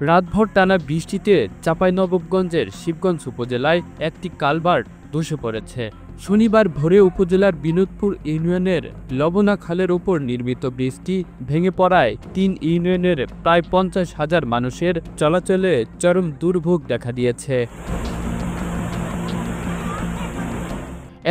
রাতভর টানা বৃষ্টিতে চাঁপাইনবাবগঞ্জের শিবগঞ্জ উপজেলায় একটি কালভার্ট ধসে পড়েছে। শনিবার ভোরে উপজেলার বিনোদপুর ইউনিয়নের লবণা খালের ওপর নির্মিত ব্রিজটি ভেঙে পড়ায় ৩ ইউনিয়নের প্রায় ৫০,০০০ মানুষের চলাচলে চরম দুর্ভোগ দেখা দিয়েছে।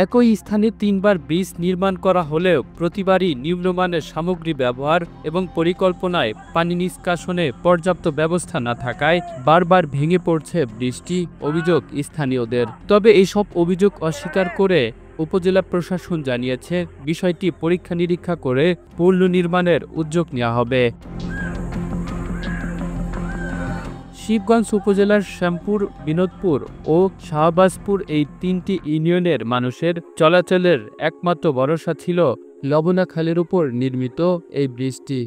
একই স্থানে ৩বার ব্রিজ নির্মাণ করা হলেও প্রতিবারই নিম্নমানের সামগ্রী ব্যবহার এবং পরিকল্পনায় পানি নিষ্কাশনে পর্যাপ্ত ব্যবস্থা না থাকায় বারবার ভেঙে পড়ছে ব্রিজটি, অভিযোগ স্থানীয়দের। তবে এসব অভিযোগ অস্বীকার করে উপজেলা প্রশাসন জানিয়েছে বিষয়টি পরীক্ষা নিরীক্ষা করে পুনর্নির্মাণের উদ্যোগ নেওয়া হবে। শিবগঞ্জ উপজেলার শ্যামপুর, বিনোদপুর ও শাহবাজপুর এই ৩টি ইউনিয়নের মানুষের চলাচলের একমাত্র ভরসা ছিল লবণা খালের উপর নির্মিত এই ব্রিজটি।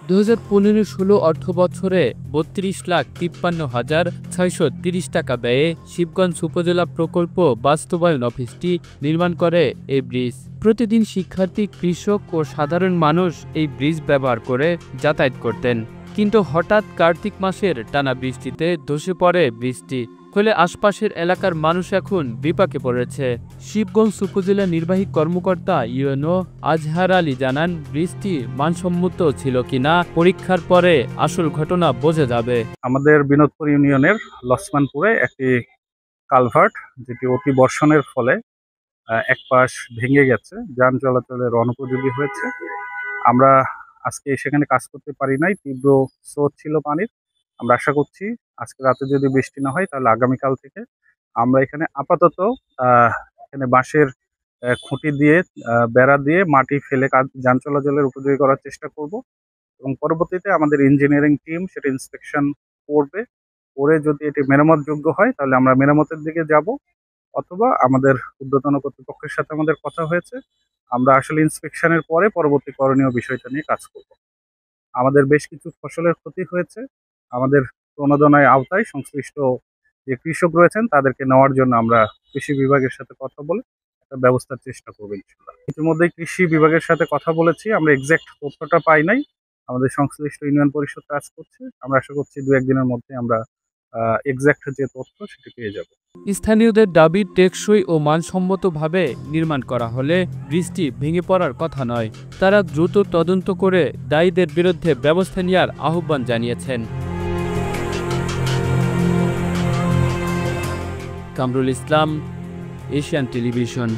২০১৫-১৬ অর্থবছরে ৩২,৫৩,৬৩০ টাকা ব্যয়ে শিবগঞ্জ উপজেলা প্রকল্প বাস্তবায়ন অফিসটি নির্মাণ করে এই ব্রিজ। প্রতিদিন শিক্ষার্থী, কৃষক ও সাধারণ মানুষ এই ব্রিজ ব্যবহার করে যাতায়াত করতেন। কিন্তু হঠাৎ কার্তিক মাসের টানা বৃষ্টিতে ধসে পড়ে ব্রিজটি, ফলে আশপাশের এলাকার মানুষ এখন বিপাকে পড়েছে। শিবগঞ্জ উপজেলা নির্বাহী কর্মকর্তা ইউএনও আজহার আলী জানান, ব্রিজটি মানসম্মত ছিল কিনা পরীক্ষার পরে আসল ঘটনা বোঝা যাবে। আমাদের বিনোদপুর ইউনিয়নের লক্ষ্মণপুরে একটি কালভার্ট, যেটি অতি বর্ষণের ফলে এক পাশ ভেঙে গেছে, যান চলাচলের অনুপযোগী হয়েছে। আমরা আজকে সেখানে কাজ করতে পারি নাই, তীব্র স্রোত ছিল পানির। আমরা আশা করছি আজকে রাতে যদি বৃষ্টি না হয় তাহলে আগামীকাল থেকে আমরা এখানে আপাতত এখানে বাঁশের খুঁটি দিয়ে বেড়া দিয়ে মাটি ফেলে যান চলাচলের উপযোগী করার চেষ্টা করব এবং পরবর্তীতে আমাদের ইঞ্জিনিয়ারিং টিম সেটা ইন্সপেকশন করবে। করে যদি এটি মেরামতযোগ্য হয় তাহলে আমরা মেরামতের দিকে যাব, অথবা আমাদের ঊর্ধ্বতন কর্তৃপক্ষের সাথে আমাদের কথা হয়েছে, আমরা আসলে ইন্সপেকশনের পরে পরবর্তী করণীয় বিষয়টা নিয়ে কাজ করব। আমাদের বেশ কিছু ফসলের ক্ষতি হয়েছে, আমাদের প্রণোদনায় আওতায় সংশ্লিষ্ট যে কৃষক রয়েছেন তাদেরকে নেওয়ার জন্য আমরা কৃষি বিভাগের সাথে কথা বলে একটা ব্যবস্থার চেষ্টা করবো ইনশাআল্লাহ। ইতিমধ্যে কৃষি বিভাগের সাথে কথা বলেছি, আমরা এক্সাক্ট তথ্যটা পাই নাই, আমাদের সংশ্লিষ্ট ইউনিয়ন পরিষদ কাজ করছে। আমরা আশা করছি ২-১ দিনের মধ্যে আমরা এক্সাক্ট যে তথ্য সেটা পেয়ে যাব। স্থানীয়দের দাবি, টেকসই ও মানসম্মতভাবে নির্মাণ করা হলে ব্রিজটি ভেঙে পড়ার কথা নয়। তারা দ্রুত তদন্ত করে দায়ীদের বিরুদ্ধে ব্যবস্থা নেওয়ার আহ্বান জানিয়েছেন। Kamrul Islam, Asian television.